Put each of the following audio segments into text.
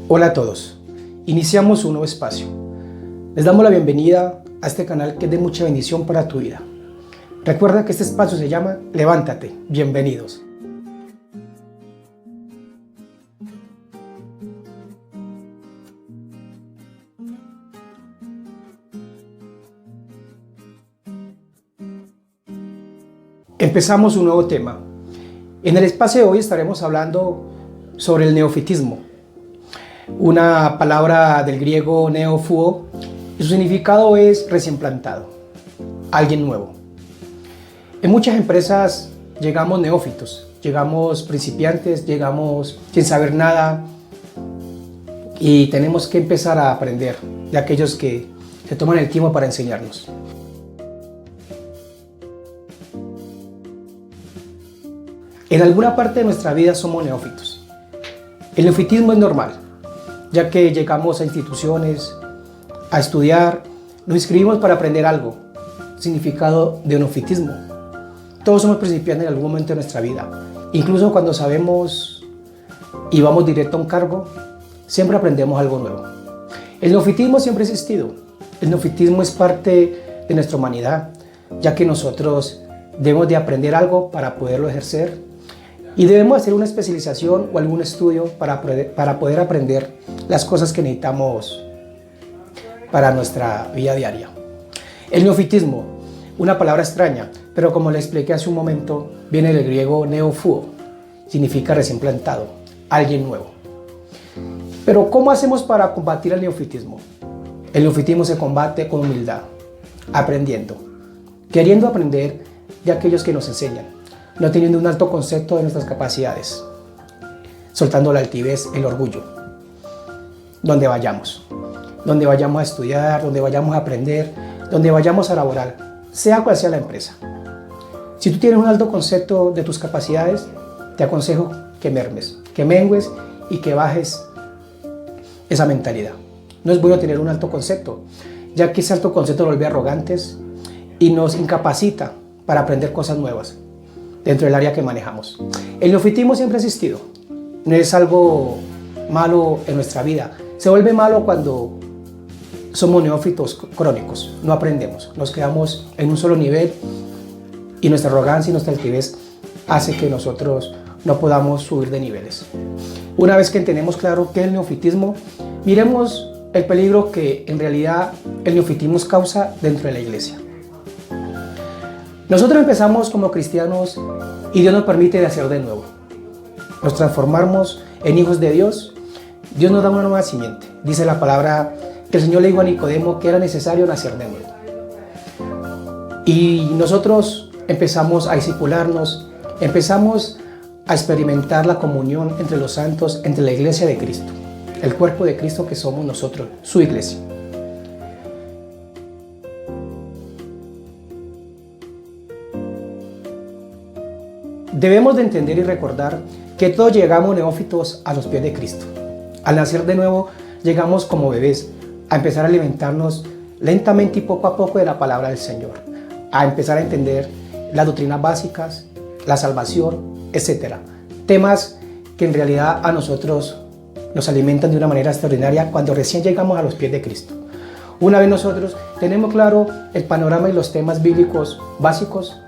Hola a todos, iniciamos un nuevo espacio. Les damos la bienvenida a este canal que es de mucha bendición para tu vida. Recuerda que este espacio se llama Levántate, bienvenidos. Empezamos un nuevo tema. En el espacio de hoy estaremos hablando sobre el neofitismo, una palabra del griego neofuo, y su significado es recién plantado, alguien nuevo. En muchas empresas llegamos neófitos, llegamos principiantes, llegamos sin saber nada y tenemos que empezar a aprender de aquellos que se toman el tiempo para enseñarnos. En alguna parte de nuestra vida somos neófitos. El neofitismo es normal, ya que llegamos a instituciones, a estudiar, nos inscribimos para aprender algo, significado de neofitismo. Todos somos principiantes en algún momento de nuestra vida, incluso cuando sabemos y vamos directo a un cargo, siempre aprendemos algo nuevo. El neofitismo siempre ha existido, el neofitismo es parte de nuestra humanidad, ya que nosotros debemos de aprender algo para poderlo ejercer. Y debemos hacer una especialización o algún estudio para poder aprender las cosas que necesitamos para nuestra vida diaria. El neofitismo, una palabra extraña, pero como le expliqué hace un momento, viene del griego neofuo, significa recién plantado, alguien nuevo. Pero ¿cómo hacemos para combatir el neofitismo? El neofitismo se combate con humildad, aprendiendo, queriendo aprender de aquellos que nos enseñan, no teniendo un alto concepto de nuestras capacidades, soltando la altivez, el orgullo, donde vayamos a estudiar, donde vayamos a aprender, donde vayamos a laborar, sea cual sea la empresa. Si tú tienes un alto concepto de tus capacidades, te aconsejo que mengues y que bajes esa mentalidad. No es bueno tener un alto concepto, ya que ese alto concepto nos vuelve arrogantes y nos incapacita para aprender cosas nuevas dentro del área que manejamos. El neofitismo siempre ha existido, no es algo malo en nuestra vida. Se vuelve malo cuando somos neófitos crónicos, no aprendemos, nos quedamos en un solo nivel y nuestra arrogancia y nuestra altivez hace que nosotros no podamos subir de niveles. Una vez que tenemos claro qué es el neofitismo, miremos el peligro que en realidad el neofitismo causa dentro de la iglesia. Nosotros empezamos como cristianos y Dios nos permite nacer de nuevo. Nos transformamos en hijos de Dios. Dios nos da una nueva simiente. Dice la palabra que el Señor le dijo a Nicodemo que era necesario nacer de nuevo. Y nosotros empezamos a discipularnos, empezamos a experimentar la comunión entre los santos, entre la iglesia de Cristo, el cuerpo de Cristo que somos nosotros, su iglesia. Debemos de entender y recordar que todos llegamos neófitos a los pies de Cristo. Al nacer de nuevo, llegamos como bebés a empezar a alimentarnos lentamente y poco a poco de la palabra del Señor, a empezar a entender las doctrinas básicas, la salvación, etc. Temas que en realidad a nosotros nos alimentan de una manera extraordinaria cuando recién llegamos a los pies de Cristo. Una vez nosotros tenemos claro el panorama y los temas bíblicos básicos,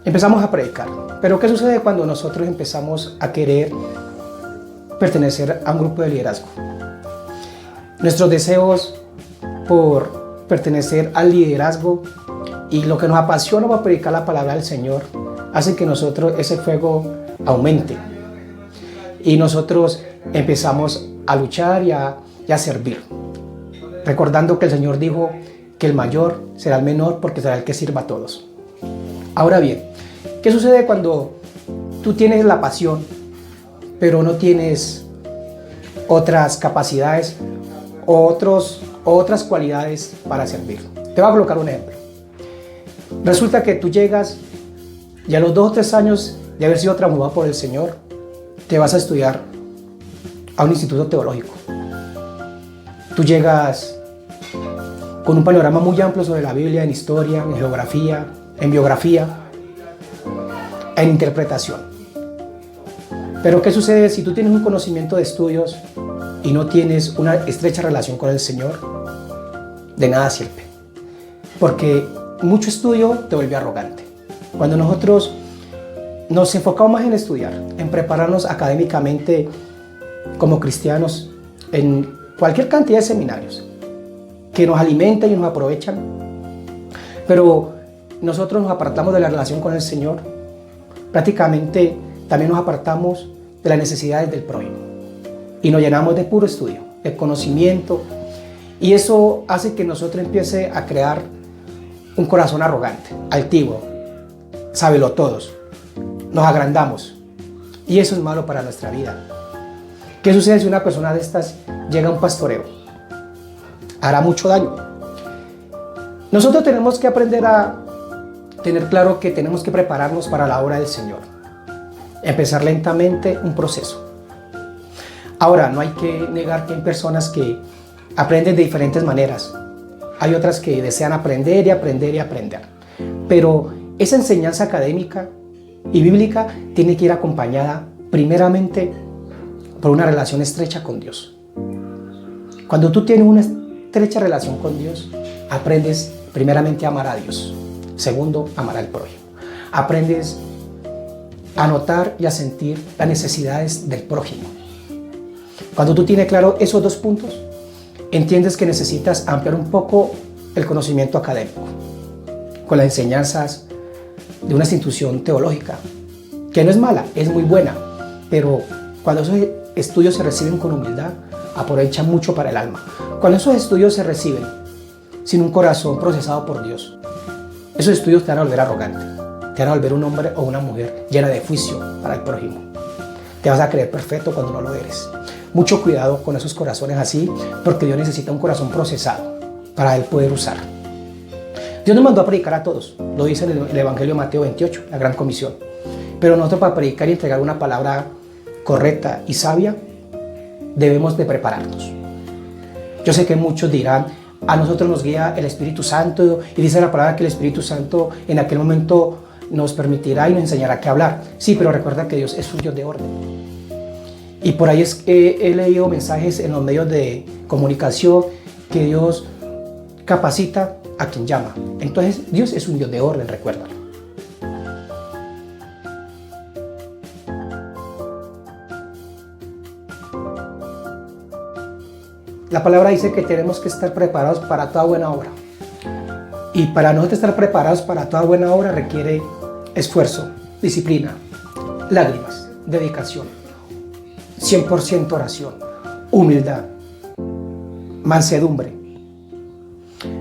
empezamos a predicar. Pero ¿qué sucede cuando nosotros empezamos a querer pertenecer a un grupo de liderazgo? Nuestros deseos por pertenecer al liderazgo y lo que nos apasiona por predicar la palabra del Señor hace que nosotros ese fuego aumente. Y nosotros empezamos a luchar y a servir. Recordando que el Señor dijo que el mayor será el menor porque será el que sirva a todos. Ahora bien, ¿qué sucede cuando tú tienes la pasión, pero no tienes otras capacidades o otras cualidades para servir? Te voy a colocar un ejemplo. Resulta que tú llegas y a los 2 o 3 años de haber sido transformado por el Señor, te vas a estudiar a un instituto teológico. Tú llegas con un panorama muy amplio sobre la Biblia, en historia, en geografía, en biografía, en interpretación. Pero ¿qué sucede si tú tienes un conocimiento de estudios y no tienes una estrecha relación con el Señor, de nada sirve. Porque mucho estudio te vuelve arrogante. Cuando nosotros nos enfocamos más en estudiar, en prepararnos académicamente como cristianos, en cualquier cantidad de seminarios que nos alimentan y nos aprovechan, pero nosotros nos apartamos de la relación con el Señor, prácticamente también nos apartamos de las necesidades del prójimo y nos llenamos de puro estudio, de conocimiento, y eso hace que nosotros empiece a crear un corazón arrogante, altivo, sabelotodos, nos agrandamos, y eso es malo para nuestra vida. ¿Qué sucede si una persona de estas llega a un pastoreo? Hará mucho daño. Nosotros tenemos que aprender a tener claro que tenemos que prepararnos para la obra del Señor. Empezar lentamente un proceso. Ahora, no hay que negar que hay personas que aprenden de diferentes maneras. Hay otras que desean aprender y aprender y aprender. Pero esa enseñanza académica y bíblica tiene que ir acompañada primeramente por una relación estrecha con Dios. Cuando tú tienes una estrecha relación con Dios, aprendes primeramente a amar a Dios. Segundo, amar al prójimo. Aprendes a notar y a sentir las necesidades del prójimo. Cuando tú tienes claro esos dos puntos, entiendes que necesitas ampliar un poco el conocimiento académico con las enseñanzas de una institución teológica, que no es mala, es muy buena, pero cuando esos estudios se reciben con humildad, aprovechan mucho para el alma. Cuando esos estudios se reciben sin un corazón procesado por Dios, esos estudios te van a volver arrogante, te van a volver un hombre o una mujer llena de juicio para el prójimo. Te vas a creer perfecto cuando no lo eres. Mucho cuidado con esos corazones así, porque Dios necesita un corazón procesado para Él poder usar. Dios nos mandó a predicar a todos, lo dice en el Evangelio de Mateo 28, la Gran Comisión. Pero nosotros, para predicar y entregar una palabra correcta y sabia, debemos de prepararnos. Yo sé que muchos dirán, a nosotros nos guía el Espíritu Santo, y dice la palabra que el Espíritu Santo en aquel momento nos permitirá y nos enseñará qué hablar. Sí, pero recuerda que Dios es un Dios de orden. Y por ahí he leído mensajes en los medios de comunicación que Dios capacita a quien llama. Entonces Dios es un Dios de orden, recuérdalo. La palabra dice que tenemos que estar preparados para toda buena obra. Y para nosotros estar preparados para toda buena obra requiere esfuerzo, disciplina, lágrimas, dedicación, 100% oración, humildad, mansedumbre.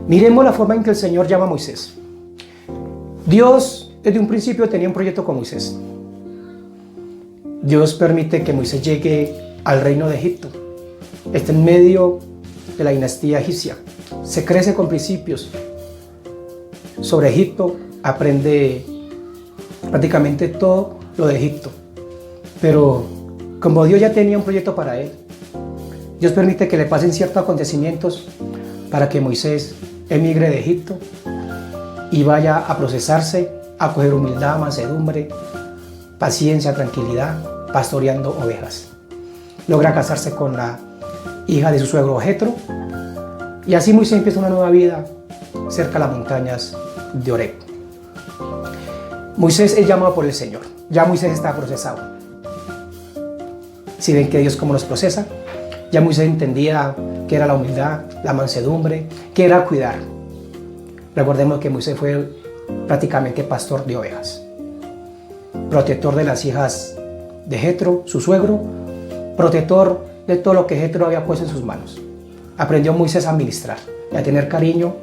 Miremos la forma en que el Señor llama a Moisés. Dios desde un principio tenía un proyecto con Moisés. Dios permite que Moisés llegue al reino de Egipto. Está en medio de la dinastía egipcia. Se crece con principios sobre Egipto, aprende prácticamente todo lo de Egipto. Pero como Dios ya tenía un proyecto para él, Dios permite que le pasen ciertos acontecimientos para que Moisés emigre de Egipto y vaya a procesarse, a coger humildad, mansedumbre, paciencia, tranquilidad, pastoreando ovejas. Logra casarse con la hija de su suegro Jetro, y así Moisés empieza una nueva vida cerca de las montañas de Oreb. Moisés es llamado por el Señor. Ya Moisés está procesado. Si ven que Dios cómo nos procesa, ya Moisés entendía qué era la humildad, la mansedumbre, qué era cuidar. Recordemos que Moisés fue prácticamente pastor de ovejas, protector de las hijas de Jetro, su suegro, protector de todo lo que Jetro había puesto en sus manos. Aprendió Moisés a administrar y a tener cariño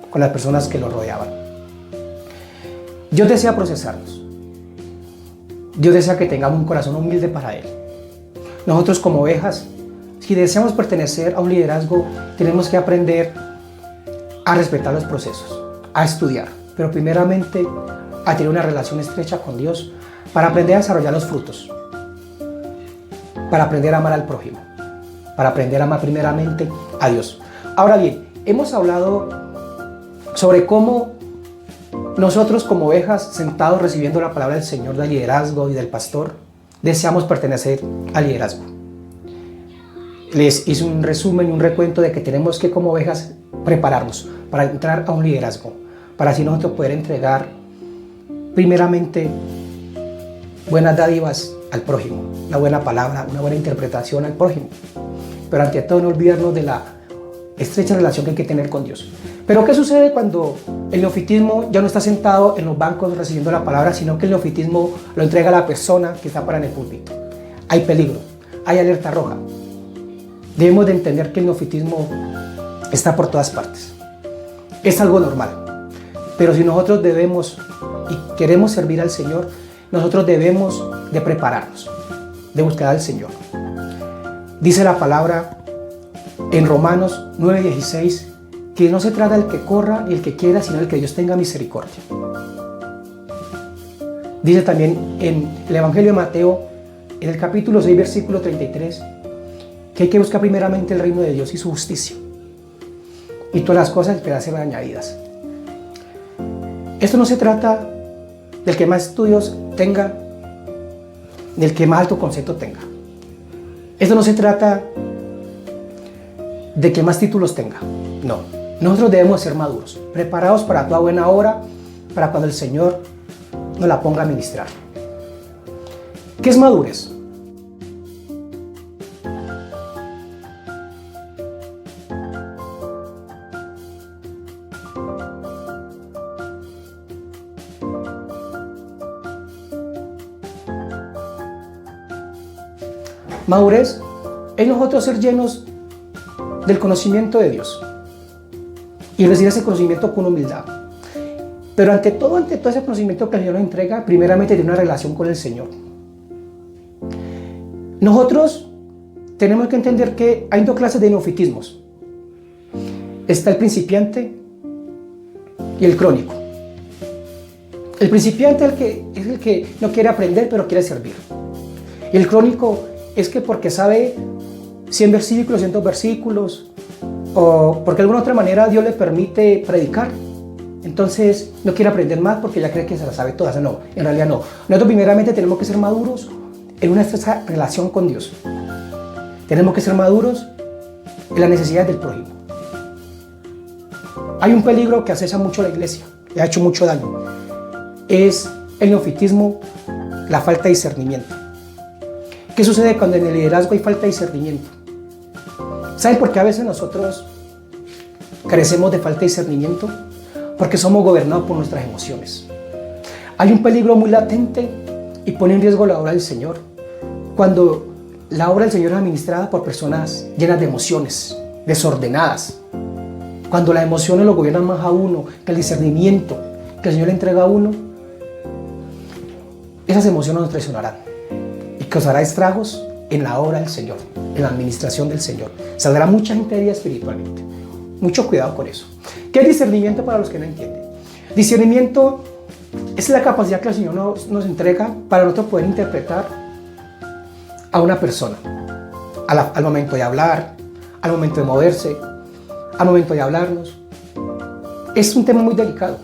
con las personas que lo rodeaban. Dios desea procesarnos. Dios desea que tengamos un corazón humilde para Él. Nosotros como ovejas, si deseamos pertenecer a un liderazgo, tenemos que aprender a respetar los procesos, a estudiar, pero primeramente a tener una relación estrecha con Dios para aprender a desarrollar los frutos, para aprender a amar al prójimo, para aprender a amar primeramente a Dios. Ahora bien, hemos hablado sobre cómo nosotros como ovejas sentados recibiendo la palabra del Señor, del liderazgo y del pastor, deseamos pertenecer al liderazgo. les hice un resumen y un recuento de que tenemos que, como ovejas, prepararnos para entrar a un liderazgo, para así nosotros poder entregar primeramente buenas dádivas al prójimo, una buena palabra, una buena interpretación al prójimo, pero ante todo no olvidarnos de la estrecha relación que hay que tener con Dios. Pero ¿qué sucede cuando el neofitismo ya no está sentado en los bancos recibiendo la palabra, sino que el neofitismo lo entrega a la persona que está parada en el púlpito? Hay peligro, hay alerta roja. Debemos de entender que el neofitismo está por todas partes. Es algo normal. Pero si nosotros debemos y queremos servir al Señor, nosotros debemos de prepararnos, de buscar al Señor. Dice la palabra en Romanos 9:16 que no se trata del que corra ni el que quiera, sino el que Dios tenga misericordia. Dice también en el Evangelio de Mateo, en el capítulo 6, versículo 33, que hay que buscar primeramente el reino de Dios y su justicia, y todas las cosas que serán añadidas. Esto no se trata del que más estudios tenga, del que más alto concepto tenga. Esto no se trata de que más títulos tenga. No, nosotros debemos ser maduros, preparados para toda buena obra, para cuando el Señor nos la ponga a ministrar. ¿Qué es madurez? Madurez es nosotros ser llenos del conocimiento de Dios y recibir ese conocimiento con humildad. Pero ante todo ese conocimiento que el Señor nos entrega, primeramente tiene una relación con el Señor. Nosotros tenemos que entender que hay dos clases de neofitismos. Está el principiante y el crónico. El principiante es el que no quiere aprender, pero quiere servir. Y el crónico es que porque sabe 100 versículos, 100 versículos, o porque de alguna otra manera Dios le permite predicar, entonces no quiere aprender más porque ya cree que se las sabe todas. No, en realidad no. Nosotros primeramente tenemos que ser maduros en una estrecha relación con Dios. Tenemos que ser maduros en las necesidades del prójimo. Hay un peligro que acecha mucho a la iglesia, le ha hecho mucho daño. Es el neofitismo, la falta de discernimiento. ¿Qué sucede cuando en el liderazgo hay falta de discernimiento? ¿Saben por qué a veces nosotros carecemos de falta de discernimiento? Porque somos gobernados por nuestras emociones. Hay un peligro muy latente y pone en riesgo la obra del Señor cuando la obra del Señor es administrada por personas llenas de emociones, desordenadas. Cuando las emociones lo gobiernan más a uno que el discernimiento que el Señor le entrega a uno, esas emociones nos traicionarán y causará estragos en la obra del Señor, en la administración del Señor. Saldrá mucha gente herida espiritualmente. Mucho cuidado con eso. ¿Qué es discernimiento para los que no entienden? Discernimiento es la capacidad que el Señor nos entrega para nosotros poder interpretar a una persona al momento de hablar, al momento de moverse, al momento de hablarnos. Es un tema muy delicado,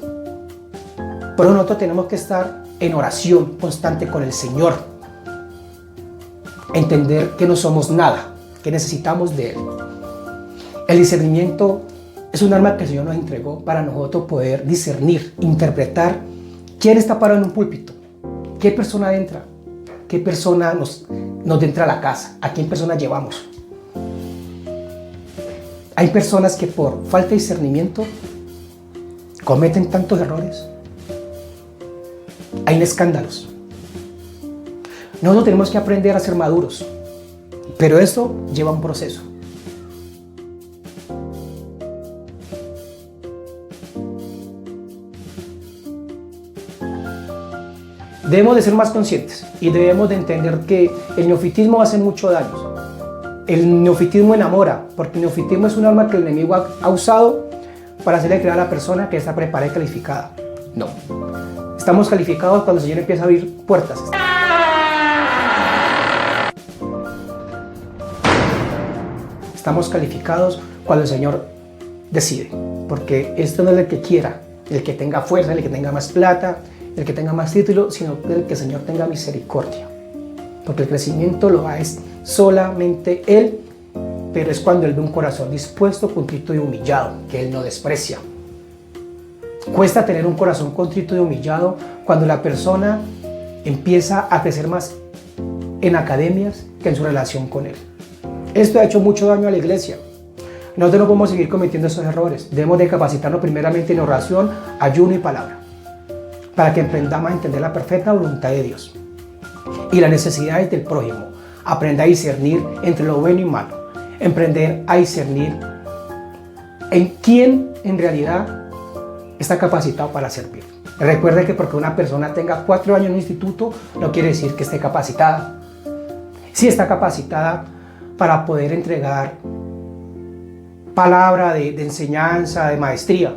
pero nosotros tenemos que estar en oración constante con el Señor, entender que no somos nada, que necesitamos de Él. El discernimiento es un arma que el Señor nos entregó para nosotros poder discernir, interpretar quién está parado en un púlpito, qué persona entra, qué persona nos entra a la casa, a quién persona llevamos. Hay personas que por falta de discernimiento cometen tantos errores. Hay escándalos. Nosotros tenemos que aprender a ser maduros, pero eso lleva un proceso. Debemos de ser más conscientes y debemos de entender que el neofitismo hace mucho daño. El neofitismo enamora, porque el neofitismo es un arma que el enemigo ha usado para hacerle creer a la persona que está preparada y calificada. No. Estamos calificados cuando el Señor empieza a abrir puertas. Estamos calificados cuando el Señor decide, porque esto no es el que quiera, el que tenga fuerza, el que tenga más plata, el que tenga más título, sino el que el Señor tenga misericordia, porque el crecimiento lo da es solamente Él pero es cuando Él ve un corazón dispuesto, contrito y humillado, que Él no desprecia. Cuesta tener un corazón contrito y humillado cuando la persona empieza a crecer más en academias que en su relación con Él. Esto ha hecho mucho daño a la iglesia. Nosotros no podemos seguir cometiendo esos errores. Debemos de capacitarnos primeramente en oración, ayuno y palabra, para que aprendamos a entender la perfecta voluntad de Dios y las necesidades del prójimo. Aprenda a discernir entre lo bueno y malo. Aprender a discernir en quién en realidad está capacitado para servir. Recuerde que porque una persona tenga 4 años en un instituto no quiere decir que esté capacitada. Sí está capacitada para poder entregar palabra de enseñanza, de maestría.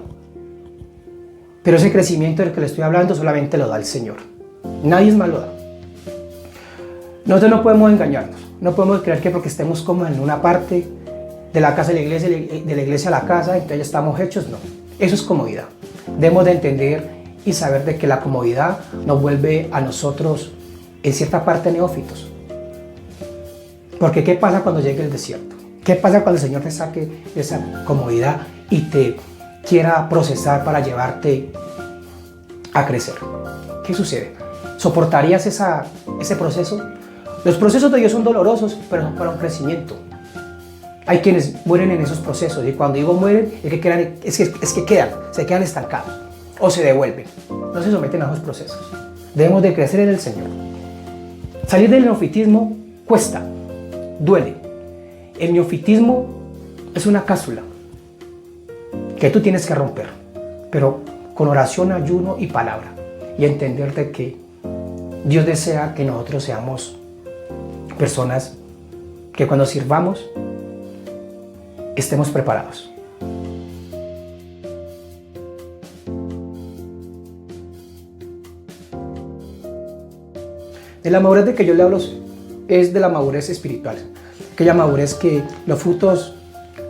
Pero ese crecimiento del que le estoy hablando solamente lo da el Señor. Nadie más lo da. Nosotros no podemos engañarnos. No podemos creer que porque estemos como en una parte de la casa de la iglesia a la casa, entonces ya estamos hechos. No. Eso es comodidad. Debemos de entender y saber de que la comodidad nos vuelve a nosotros en cierta parte neófitos. Porque ¿qué pasa cuando llegue el desierto? ¿Qué pasa cuando el Señor te saque de esa comodidad y te quiera procesar para llevarte a crecer? ¿Qué sucede? ¿Soportarías ese proceso? Los procesos de Dios son dolorosos, pero son para un crecimiento. Hay quienes mueren en esos procesos, y cuando digo mueren es que quedan, se quedan estancados o se devuelven. No se someten a esos procesos. Debemos de crecer en el Señor. Salir del neofitismo cuesta, duele. El neofitismo es una cápsula que tú tienes que romper, pero con oración, ayuno y palabra, y entender de que Dios desea que nosotros seamos personas que cuando sirvamos estemos preparados. De la madurez de que yo le hablo es de la madurez espiritual, aquella madurez que los frutos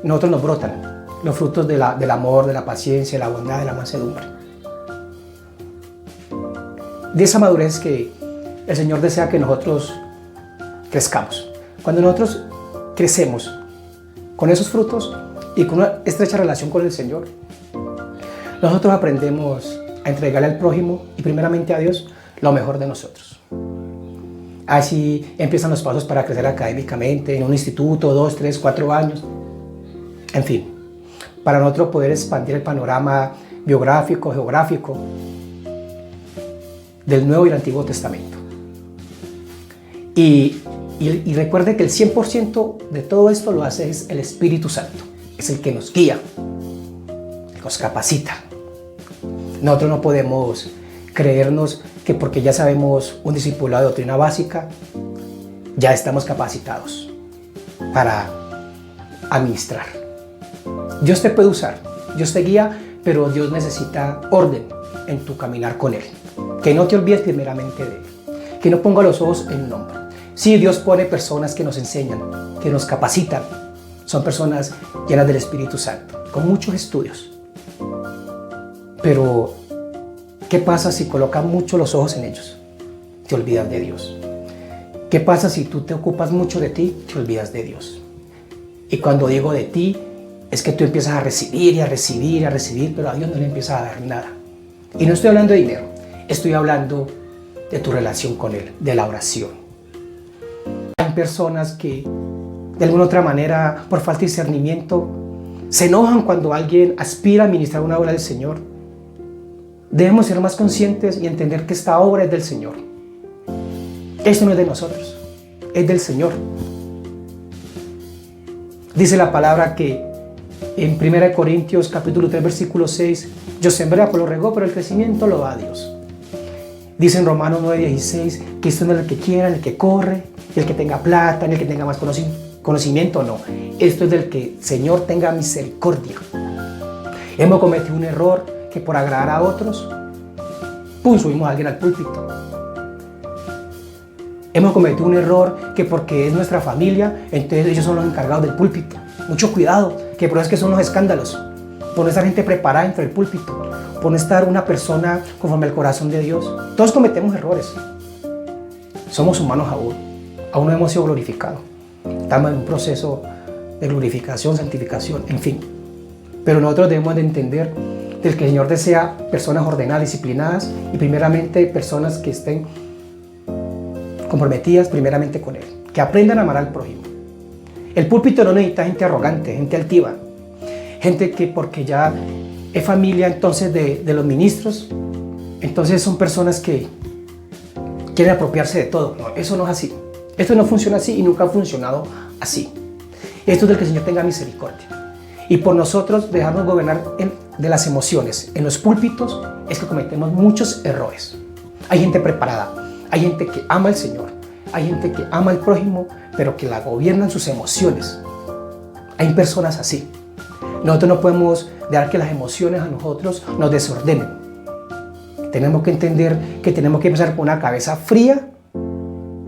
nosotros nos brotan, los frutos del amor, de la paciencia, de la bondad, de la mansedumbre. De esa madurez que el Señor desea que nosotros crezcamos. Cuando nosotros crecemos con esos frutos y con una estrecha relación con el Señor, nosotros aprendemos a entregarle al prójimo y primeramente a Dios lo mejor de nosotros. Así empiezan los pasos para crecer académicamente en un instituto, 2, 3, 4 años. En fin, para nosotros poder expandir el panorama biográfico, geográfico del Nuevo y el Antiguo Testamento. Y recuerde que el 100% de todo esto lo hace es el Espíritu Santo. Es el que nos guía, nos capacita. Nosotros no podemos creernos que porque ya sabemos un discipulado de doctrina básica, ya estamos capacitados para administrar. Dios te puede usar, Dios te guía, pero Dios necesita orden en tu caminar con Él. Que no te olvides primeramente de Él, que no ponga los ojos en un hombre. Sí, Dios pone personas que nos enseñan, que nos capacitan. Son personas llenas del Espíritu Santo, con muchos estudios. Pero, ¿qué pasa si colocas mucho los ojos en ellos? Te olvidas de Dios. ¿Qué pasa si tú te ocupas mucho de ti? Te olvidas de Dios. Y cuando digo de ti, es que tú empiezas a recibir y a recibir y a recibir, pero a Dios no le empiezas a dar nada. Y no estoy hablando de dinero, estoy hablando de tu relación con Él, de la oración. Hay personas que, de alguna otra manera, por falta de discernimiento, se enojan cuando alguien aspira a ministrar una obra del Señor. Debemos ser más conscientes y entender que esta obra es del Señor. Esto no es de nosotros, es del Señor. Dice la palabra que en 1 Corintios capítulo 3 versículo 6, yo sembré, Apolo regó, pero el crecimiento lo da Dios. Dice en Romanos 9:16 que esto no es el que quiera, el que corre, el que tenga plata, el que tenga más conocimiento, no. Esto es del que el Señor tenga misericordia. Hemos cometido un error que por agradar a otros, subimos a alguien al púlpito. Hemos cometido un error que porque es nuestra familia, entonces ellos son los encargados del púlpito. Mucho cuidado, que por eso es que son los escándalos. Por no estar gente preparada dentro del púlpito, por no estar una persona conforme al corazón de Dios. Todos cometemos errores. Somos humanos aún no hemos sido glorificados. Estamos en un proceso de glorificación, santificación, en fin. Pero nosotros debemos de entender del que el Señor desea personas ordenadas, disciplinadas y primeramente personas que estén comprometidas primeramente con Él, que aprendan a amar al prójimo. El púlpito no necesita gente arrogante, gente altiva, gente que porque ya es familia entonces de los ministros, entonces son personas que quieren apropiarse de todo. No, eso no es así. Esto no funciona así y nunca ha funcionado así. Esto es del que el Señor tenga misericordia. Y por nosotros dejarnos gobernar de las emociones en los púlpitos es que cometemos muchos errores. Hay gente preparada, hay gente que ama al Señor, hay gente que ama al prójimo, pero que la gobiernan sus emociones. Hay personas así. Nosotros no podemos dejar que las emociones a nosotros nos desordenen. Tenemos que entender que tenemos que empezar con una cabeza fría,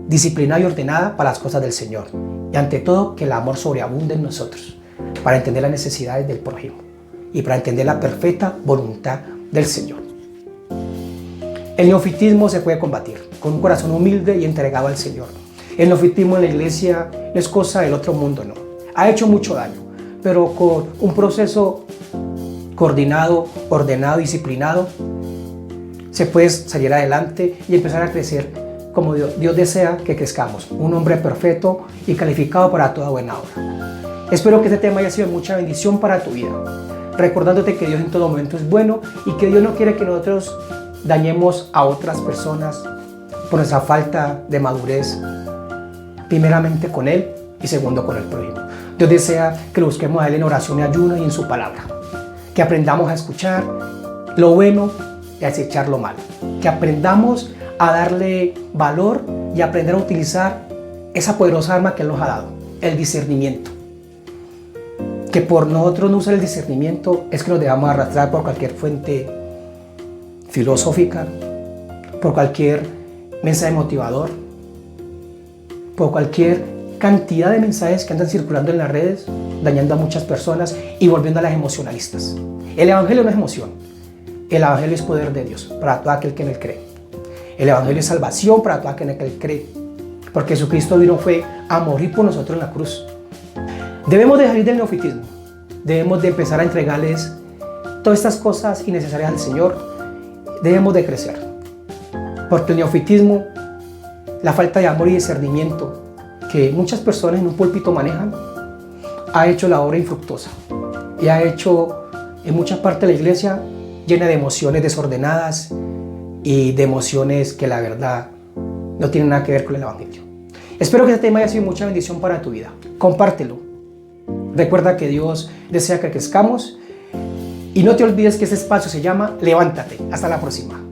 disciplinada y ordenada para las cosas del Señor. Y ante todo, que el amor sobreabunde en nosotros, para entender las necesidades del prójimo y para entender la perfecta voluntad del Señor. El neofitismo se puede combatir con un corazón humilde y entregado al Señor. El neofitismo en la iglesia no es cosa del otro mundo, no. Ha hecho mucho daño, pero con un proceso coordinado, ordenado, disciplinado, se puede salir adelante y empezar a crecer como Dios desea que crezcamos. Un hombre perfecto y calificado para toda buena obra. Espero que este tema haya sido de mucha bendición para tu vida, recordándote que Dios en todo momento es bueno y que Dios no quiere que nosotros dañemos a otras personas por nuestra falta de madurez, primeramente con Él y segundo con el prójimo. Dios desea que lo busquemos a Él en oración y ayuno y en su palabra, que aprendamos a escuchar lo bueno y a desechar lo malo, que aprendamos a darle valor y aprender a utilizar esa poderosa arma que Él nos ha dado, el discernimiento. Que por nosotros no usar el discernimiento es que nos dejamos arrastrar por cualquier fuente filosófica, por cualquier mensaje motivador, por cualquier cantidad de mensajes que andan circulando en las redes, dañando a muchas personas y volviendo a las emocionalistas. El Evangelio no es emoción, el Evangelio es poder de Dios para todo aquel que en Él cree. El Evangelio es salvación para todo aquel que en Él cree, porque Jesucristo vino fue a morir por nosotros en la cruz. Debemos de salir del neofitismo, debemos de empezar a entregarles todas estas cosas innecesarias al Señor, debemos de crecer, porque el neofitismo, la falta de amor y discernimiento que muchas personas en un púlpito manejan, ha hecho la obra infructuosa y ha hecho en muchas partes de la iglesia llena de emociones desordenadas y de emociones que la verdad no tienen nada que ver con el Evangelio. Espero que este tema haya sido mucha bendición para tu vida. Compártelo. Recuerda que Dios desea que crezcamos y no te olvides que este espacio se llama Levántate. Hasta la próxima.